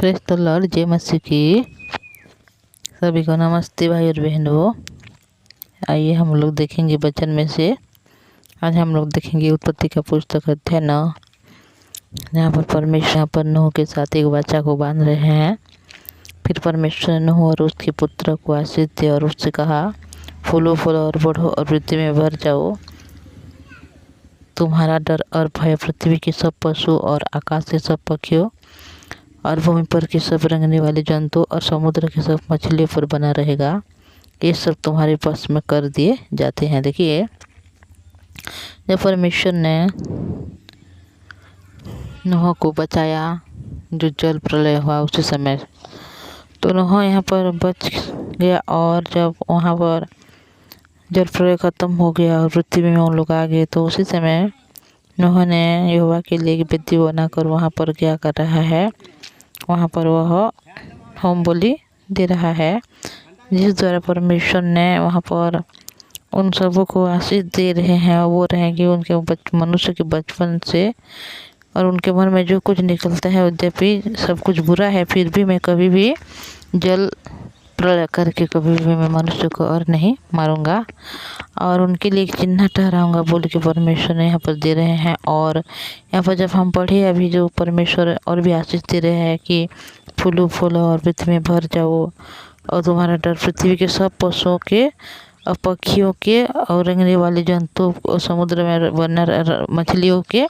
Press the Lord, जय मसीह की। सभी को नमस्ते भाई और बहनों। आइए हम लोग देखेंगे वचन में से। आज हम लोग देखेंगे उत्पत्ति का पुस्तक अध्याय 9, जहाँ पर परमेश्वर यहाँ पर नूह के साथ एक बच्चा को बांध रहे हैं। फिर परमेश्वर ने नूह और उसके पुत्र को आशीष दिया और उससे कहा, फूलो फूलो और बढ़ो और पृथ्वी में भर जाओ। तुम्हारा डर और भय पृथ्वी के सब पशु और आकाश के सब पक्षियों और भूमि पर के सब रेंगने वाले जंतु और समुद्र के सब मछलियों पर बना रहेगा। ये सब तुम्हारे पास में कर दिए जाते हैं। देखिए, जब परमेश्वर ने नूह को बचाया, जो जल प्रलय हुआ उसी समय, तो नूह यहाँ पर बच गया। और जब वहाँ पर जल प्रलय खत्म हो गया और पृथ्वी में उन लोग आ गए, तो उसी समय नूह ने यहोवा के लिए एक वेदी बनाकर वहाँ पर क्या कर रहा है, वहाँ पर वह होम बलि दे रहा है, जिस द्वारा परमेश्वर ने वहाँ पर उन सबों को आशीष दे रहे हैं। वो रहेंगे उनके मनुष्य के बचपन से, और उनके मन में जो कुछ निकलता है, यद्यपि सब कुछ बुरा है, फिर भी मैं कभी भी जल प्रलय करके कभी भी मैं मनुष्य को और नहीं मारूंगा, और उनके लिए एक चिन्ह ठहराऊंगा बोल के परमेश्वर ने यहाँ पर दे रहे हैं। और यहाँ पर जब हम पढ़े अभी, जो परमेश्वर और भी आशीष दे रहे हैं कि फूलो फूलो और पृथ्वी में भर जाओ, और तुम्हारा डर पृथ्वी के सब पशुओं के और पक्षियों के और रेंगने वाले जंतु और समुद्र में बना मछलियों के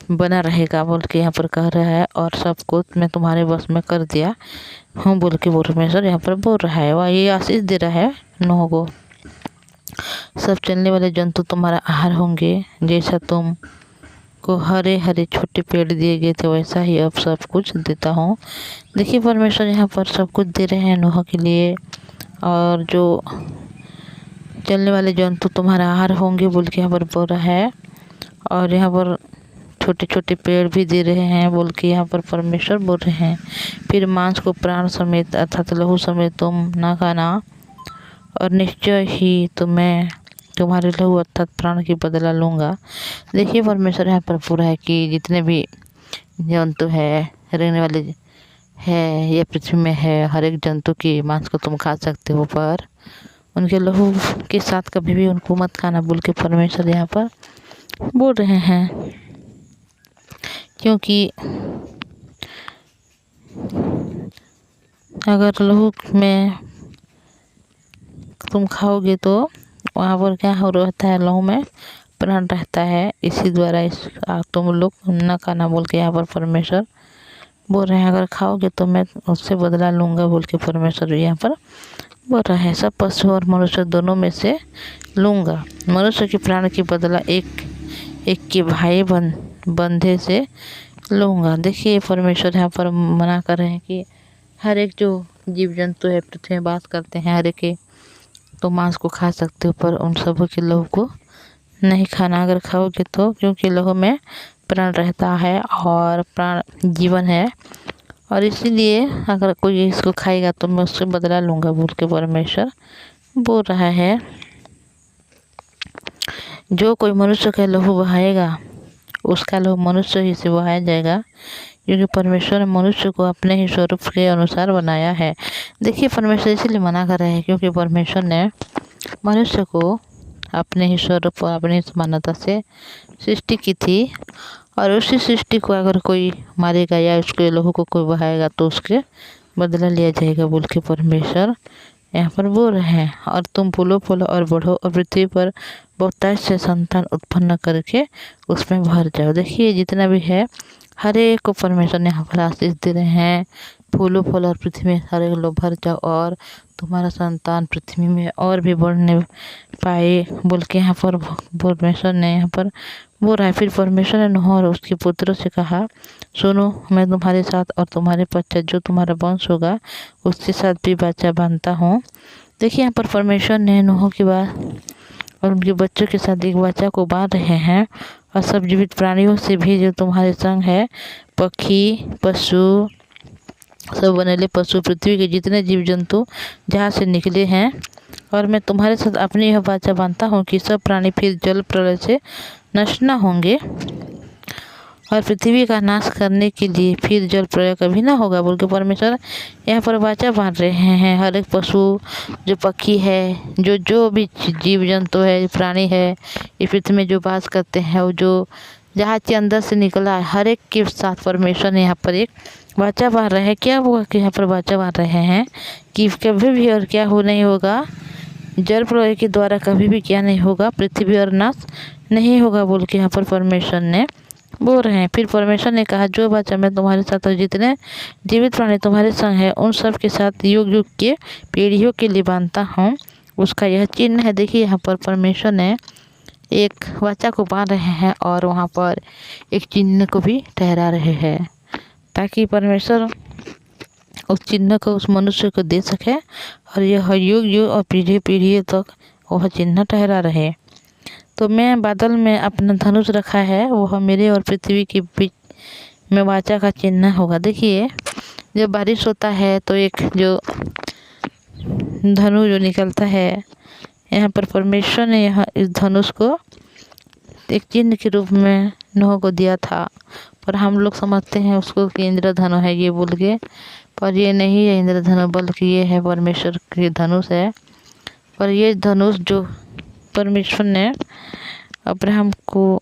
बना रहेगा बोल के यहाँ पर कह रहा है। और सबको मैं तुम्हारे बस में कर दिया हूँ बोल के परमेश्वर यहाँ पर बोल रहा है। वह ये आशीष दे रहा है नूह को। सब चलने वाले जंतु तुम्हारा आहार होंगे। जैसा तुम को हरे हरे छोटे पेड़ दिए गए थे, वैसा ही अब सब कुछ देता हूँ। देखिए, परमेश्वर यहाँ पर सब कुछ दे रहे हैं नूह के लिए। और जो चलने वाले जंतु तुम्हारा आहार होंगे बोल के यहाँ पर बोल रहा है। और यहाँ पर छोटे छोटे पेड़ भी दे रहे हैं बोल के यहाँ पर परमेश्वर बोल रहे हैं। फिर मांस को प्राण समेत अर्थात लहू समेत तुम ना खाना, और निश्चय ही तुम्हें तुम्हारे लहू अर्थात प्राण की बदला लूँगा। देखिए, परमेश्वर यहाँ पर पूरा है कि जितने भी जंतु है, रहने वाले है या पृथ्वी में है, हर एक जंतु की मांस को तुम खा सकते हो, पर उनके लहू के साथ कभी भी उनको मत खाना बोल के परमेश्वर यहाँ पर बोल रहे हैं। क्योंकि अगर लहू में तुम खाओगे तो वहाँ पर क्या हो रहता है, लहू में प्राण रहता है। इसी द्वारा तुम लोग न खाना बोल के यहाँ पर परमेश्वर बोल रहे हैं। अगर खाओगे तो मैं उससे बदला लूँगा बोल के परमेश्वर यहाँ पर बोल रहा है। सब पशु और मनुष्य दोनों में से लूँगा। मनुष्य के प्राण की बदला एक के भाई बंधे से लूँगा। देखिए, परमेश्वर यहाँ पर मना कर रहे हैं कि हर एक जो जीव जंतु है पृथ्वी में बात करते हैं, हर एक तो मांस को खा सकते हो, पर उन सबों के लहू को नहीं खाना। अगर खाओगे तो, क्योंकि लहू में प्राण रहता है और प्राण जीवन है, और इसीलिए अगर कोई इसको खाएगा तो मैं उससे बदला लूँगा बोल के परमेश्वर बोल रहा है। जो कोई मनुष्य का लहू बहाएगा, उसका लहू मनुष्य ही से बहाया जाएगा, क्योंकि परमेश्वर ने मनुष्य को अपने ही स्वरूप के अनुसार बनाया है। देखिए, परमेश्वर इसीलिए मना कर रहे हैं क्योंकि परमेश्वर ने मनुष्य को अपने ही स्वरूप और अपनी समानता से सृष्टि की थी, और उसी सृष्टि को अगर कोई मारेगा या उसके लहू को कोई बहाएगा तो उसके बदला लिया जाएगा बोल के परमेश्वर यहाँ पर बोल रहे हैं। और तुम फूलो फूलो और बढ़ो और पृथ्वी पर बहुतायत से संतान उत्पन्न करके उसमें भर जाओ। देखिए, जितना भी है हर एक को परमेश्वर ने यहाँ पर आशीष दे रहे हैं। फूलो फूलो और पृथ्वी में हर एक लोग भर जाओ, और तुम्हारा संतान पृथ्वी में और भी बढ़ने पाए बोल के यहाँ पर परमेश्वर ने यहाँ पर बोल रहा है। फिर परमेश्वर ने नूह और उसके पुत्रों से कहा, सुनो, मैं तुम्हारे साथ और तुम्हारे पश्चात जो तुम्हारा वंश होगा उसके साथ भी वाचा बांधता हूँ। देखिए, यहाँ पर परमेश्वर ने नूह के बाद और उनके बच्चों के साथ एक वाचा को बांध रहे हैं। और सब जीवित प्राणियों से भी जो तुम्हारे संग है, पक्षी पशु सब बनेले पशु, पृथ्वी के जितने जीव जंतु जहाँ से निकले हैं, और मैं तुम्हारे साथ अपनी यह वाचा बांधता हूँ कि सब प्राणी फिर जल प्रलय से नष्ट न होंगे। और पृथ्वी का नाश करने के लिए फिर जल प्रलय कभी ना होगा बोल के परमेश्वर यहाँ पर वाचा बांध रहे हैं। हर एक पशु, जो पक्षी है, जो भी जीव जंतु है, प्राणी है, इस पृथ्वी में जो बास करते हैं, वो जो जहाँ के अंदर से निकला है, हर एक के साथ परमेश्वर ने यहाँ पर एक वाचा बांध रहे हैं। क्या हुआ कि यहाँ पर वाचा बांध रहे हैं कि कभी भी और क्या हो नहीं होगा, जल प्रलय के द्वारा कभी भी क्या नहीं होगा, पृथ्वी और नाश नहीं होगा बोल के यहाँ पर परमेश्वर ने बोल रहे हैं। फिर परमेश्वर ने कहा, जो वाचा मैं तुम्हारे साथ और जितने जीवित प्राणी तुम्हारे संग है उन सब के साथ युग युग के पीढ़ियों के लिए बांधता हूँ, उसका यह चिन्ह है। देखिए यहाँ पर परमेश्वर ने एक वाचा को बांध रहे हैं और वहाँ पर एक चिन्ह को भी ठहरा रहे हैं, ताकि परमेश्वर उस चिन्ह को उस मनुष्य को दे सके और यह युग युग और पीढ़ी पीढ़ी तक वह चिन्ह ठहरा रहे। तो मैं बादल में अपना धनुष रखा है, वह मेरे और पृथ्वी के बीच में वाचा का चिन्ह होगा। देखिए जब बारिश होता है तो एक जो धनु जो निकलता है, यहाँ पर परमेश्वर ने यहाँ इस धनुष को एक चिन्ह के रूप में नूह को दिया था, पर हम लोग समझते हैं उसको कि इंद्रधनु है ये बोल के, पर ये नहीं है इंद्रधनु, बल्कि ये है परमेश्वर की धनुष है। पर ये धनुष जो परमेश्वर ने अब्राहम को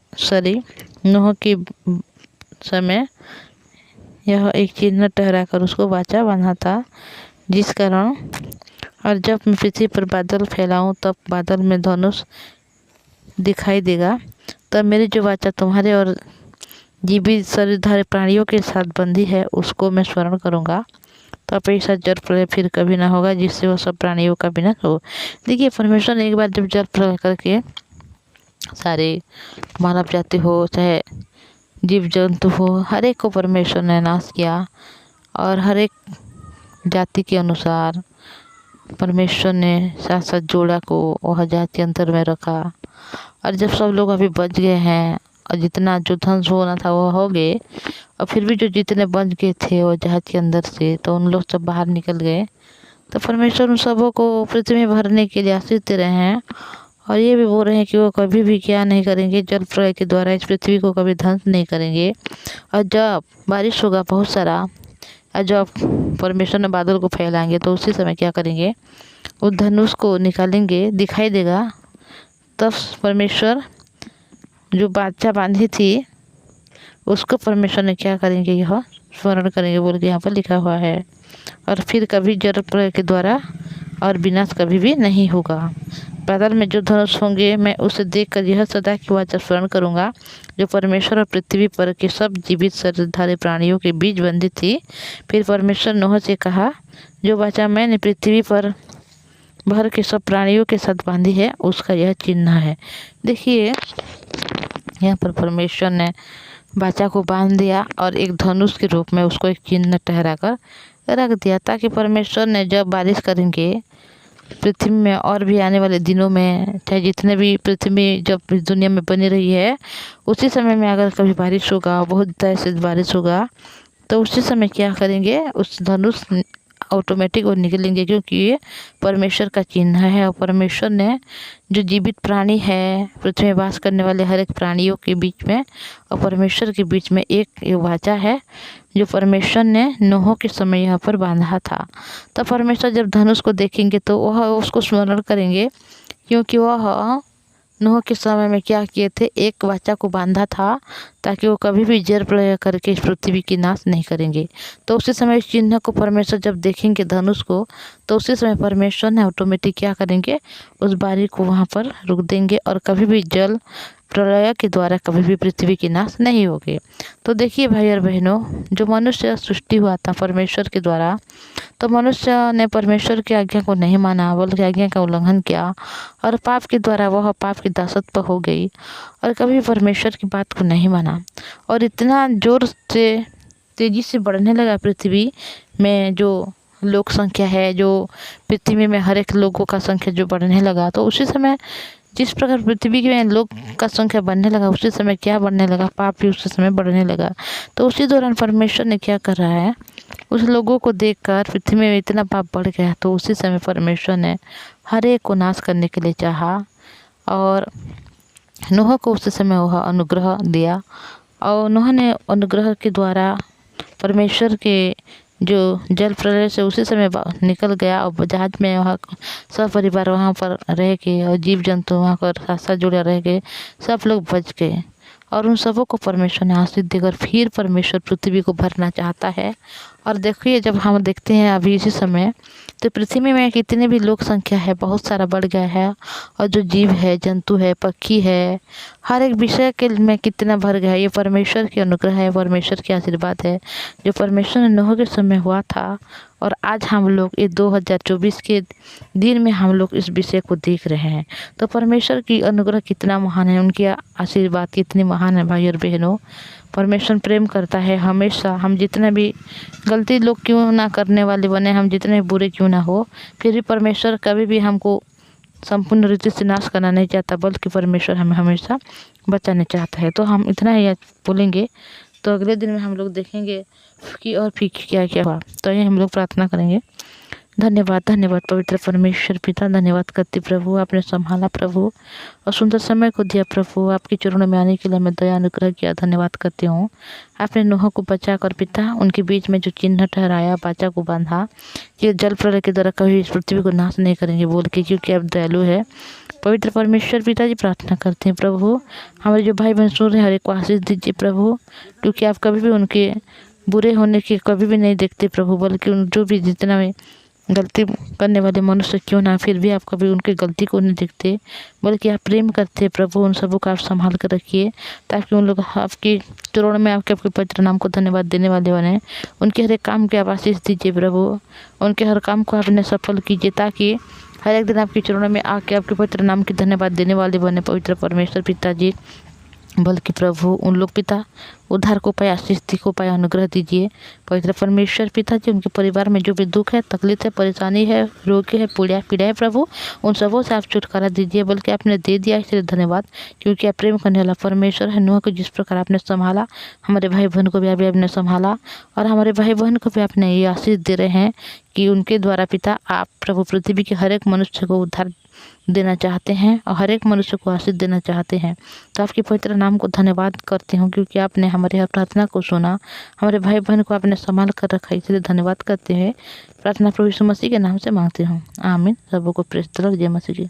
नूह के समय यह एक चिन्ह ठहराकर उसको वाचा बांधा था, जिस कारण और जब मैं पृथ्वी पर बादल फैलाऊं तब बादल में धनुष दिखाई देगा, तब मेरी जो वाचा तुम्हारे और जीवित शरीरधारी प्राणियों के साथ बंधी है उसको मैं स्मरण करूँगा, तब ऐसा जल प्रलय फिर कभी ना होगा जिससे वो सब प्राणियों का विनाश हो। देखिए परमेश्वर ने एक बार जब जल प्रलय करके सारे मानव जाति हो चाहे जीव जंतु हो, हर एक को परमेश्वर ने नाश किया और हर एक जाति के अनुसार परमेश्वर ने साथ साथ जोड़ा को वह जाति अंतर में रखा। और जब सब लोग अभी बच गए हैं और जितना जो ध्वंस होना था वो हो गए, और फिर भी जो जितने बच गए थे वो जहाज के अंदर से, तो उन लोग सब बाहर निकल गए। तो परमेश्वर उन सबों को पृथ्वी में भरने के लिए आशीष दे रहे हैं और ये भी बोल रहे हैं कि वो कभी भी क्या नहीं करेंगे, जल प्रलय के द्वारा इस पृथ्वी को कभी ध्वंस नहीं करेंगे। और जब बारिश होगा बहुत सारा और जब परमेश्वर ने बादल को फैलाएंगे तो उसी समय क्या करेंगे, उस धनुष को निकालेंगे, दिखाई देगा, तब परमेश्वर जो वाचा बांधी थी उसको परमेश्वर ने क्या करेंगे, यह स्मरण करेंगे बोल के यहाँ पर लिखा हुआ है। और फिर कभी जल प्रलय के द्वारा और विनाश कभी भी नहीं होगा। बादल में जो धनुष होंगे मैं उसे देखकर यह सदा की वाचा स्मरण करूँगा जो परमेश्वर और पृथ्वी पर के सब जीवित शरीरधारी प्राणियों के बीच बंधी थी। फिर परमेश्वर नूह से कहा, जो वाचा मैंने पृथ्वी पर भर के सब प्राणियों के साथ बांधी है उसका यह चिन्ह है। देखिए यहाँ पर परमेश्वर ने वाचा को बांध दिया और एक धनुष के रूप में उसको एक चिन्ह ठहरा कर रख दिया, ताकि परमेश्वर ने जब बारिश करेंगे पृथ्वी में और भी आने वाले दिनों में, चाहे जितने भी पृथ्वी में जब इस दुनिया में बनी रही है, उसी समय में अगर कभी बारिश होगा, बहुत ऐसे बारिश होगा, तो उसी समय क्या करेंगे, उस धनुष ऑटोमेटिक वो निकलेंगे, क्योंकि ये परमेश्वर का चिन्ह है। और परमेश्वर ने जो जीवित प्राणी है पृथ्वी में वास करने वाले हर एक प्राणियों के बीच में और परमेश्वर के बीच में एक वाचा है जो परमेश्वर ने नूह के समय यहाँ पर बांधा था। तब परमेश्वर जब धनुष को देखेंगे तो वह उसको स्मरण करेंगे, क्योंकि वह नूह के समय में क्या किए थे, एक वाचा को बांधा था ताकि वो कभी भी जल प्रलय करके इस पृथ्वी की नाश नहीं करेंगे। तो उसी समय इस चिन्ह को परमेश्वर जब देखेंगे धनुष को, तो उसी समय परमेश्वर ने ऑटोमेटिक क्या करेंगे, उस बारिश को वहाँ पर रुक देंगे और कभी भी जल प्रलय के द्वारा कभी भी पृथ्वी की नाश नहीं होगी। तो देखिए भाई और बहनों, जो मनुष्य सृष्टि हुआ था परमेश्वर के द्वारा, तो मनुष्य ने परमेश्वर की आज्ञा को नहीं माना बल्कि आज्ञा का उल्लंघन किया और पाप के द्वारा वह पाप की दासत्व हो गई और कभी परमेश्वर की बात को नहीं माना। और इतना जोर से तेज़ी से बढ़ने लगा पृथ्वी में जो लोक संख्या है, जो पृथ्वी में हर एक लोगों का संख्या जो बढ़ने लगा, तो उसी समय जिस प्रकार पृथ्वी में लोग का संख्या बढ़ने लगा, उसी समय क्या बढ़ने लगा, पाप भी उसी समय बढ़ने लगा। तो उसी दौरान परमेश्वर ने क्या कर रहा है, उस लोगों को देखकर पृथ्वी में इतना पाप बढ़ गया, तो उसी समय परमेश्वर ने हर एक को नाश करने के लिए चाहा और नूह को उस समय वह अनुग्रह दिया और उन्होंने अनुग्रह के द्वारा परमेश्वर के जो जल प्रलय से उसी समय निकल गया और जहाज में वहाँ सब परिवार वहाँ पर रह के और जीव जंतु वहाँ पर साथ साथ जुड़े रह गए, सब लोग बच गए। और उन सबों को परमेश्वर ने आशीष देकर फिर परमेश्वर पृथ्वी को भरना चाहता है। और देखिए, जब हम देखते हैं अभी इसी समय, तो पृथ्वी में कितने भी लोक संख्या है बहुत सारा बढ़ गया है। और जो जीव है, जंतु है, पक्षी है, हर एक विषय के में कितना भर गया है। ये परमेश्वर की अनुग्रह है, परमेश्वर की आशीर्वाद है, जो परमेश्वर ने नूह के समय हुआ था। और आज हम लोग ये 2024 के दिन में हम लोग इस विषय को देख रहे हैं। तो परमेश्वर की अनुग्रह कितना महान है, उनकी आशीर्वाद कितनी महान है भाई और बहनों। परमेश्वर प्रेम करता है हमेशा। हम जितना भी गलती लोग क्यों ना करने वाले बने, हम जितने बुरे क्यों ना हो, फिर भी परमेश्वर कभी भी हमको संपूर्ण रीति से नाश करना नहीं चाहता, बल्कि परमेश्वर हमें हमेशा बचाना चाहता है। तो हम इतना ही बोलेंगे, तो अगले दिन में हम लोग देखेंगे कि और फिर क्या क्या हुआ। तो ये हम लोग प्रार्थना करेंगे। धन्यवाद, धन्यवाद पवित्र परमेश्वर पिता, धन्यवाद करती प्रभु, आपने संभाला प्रभु और सुंदर समय को दिया प्रभु। आपके चरणों में आने के लिए मैं दया अनुग्रह किया, धन्यवाद करती हूँ। आपने नूह को बचा कर पिता, उनके बीच में जो चिन्ह ठहराया, बाचा को बांधा, ये जल प्रलय के द्वारा कभी इस पृथ्वी को नाश नहीं करेंगे बोल के, क्योंकि आप दयालु है। पवित्र परमेश्वर पिता जी, प्रार्थना करते हैं प्रभु, हमारे जो भाई बहन सुन रहे हैं हर एक को आशीष दीजिए प्रभु, क्योंकि आप कभी भी उनके बुरे होने के कभी भी नहीं देखते प्रभु, बल्कि उन जो भी जितना भी गलती करने वाले मनुष्य क्यों ना, फिर भी आप कभी उनकी गलती को नहीं देखते, बल्कि आप प्रेम करते प्रभु। उन सबों को आप संभाल कर रखिए, ताकि उन लोग आपकी चरणों में आपके पवित्र नाम को धन्यवाद देने वाले बने। उनके हर एक काम के आप आशीष दीजिए प्रभु, उनके हर काम को आपने सफल कीजिए, ताकि हर एक दिन आपके चरणों में आके आपके पवित्र नाम की धन्यवाद देने वाले बने पवित्र परमेश्वर पिताजी। बल्कि प्रभु उन लोग पिता उद्धार को पाए, आशीष को पाए, अनुग्रह दीजिए पवित्र परमेश्वर पिताजी। उनके परिवार में जो भी दुख है, तकलीफ है, परेशानी है, रोग है, पीड़ा है प्रभु, उन सबों से आप छुटकारा दीजिए, बल्कि आपने दे दिया इसलिए धन्यवाद, क्योंकि आप प्रेम करने वाला परमेश्वर है। नूह को जिस प्रकार आपने संभाला, हमारे भाई बहन को भी अभी आपने संभाला, और हमारे भाई बहन को भी आपने ये आशीष दे रहे हैं कि उनके द्वारा पिता आप प्रभु पृथ्वी के हर एक मनुष्य को उद्धार देना चाहते हैं और हर एक मनुष्य को आशीष देना चाहते हैं। तो आपके पवित्र नाम को धन्यवाद करती हूँ, क्योंकि आपने हमारे हर प्रार्थना को सुना, हमारे भाई बहन को आपने संभाल कर रखा, इसलिए धन्यवाद करते हैं। प्रार्थना प्रभु यीशु मसीह के नाम से मांगती हूँ, आमीन। सबों को प्रेज़ द लॉर्ड, जय मसीह की।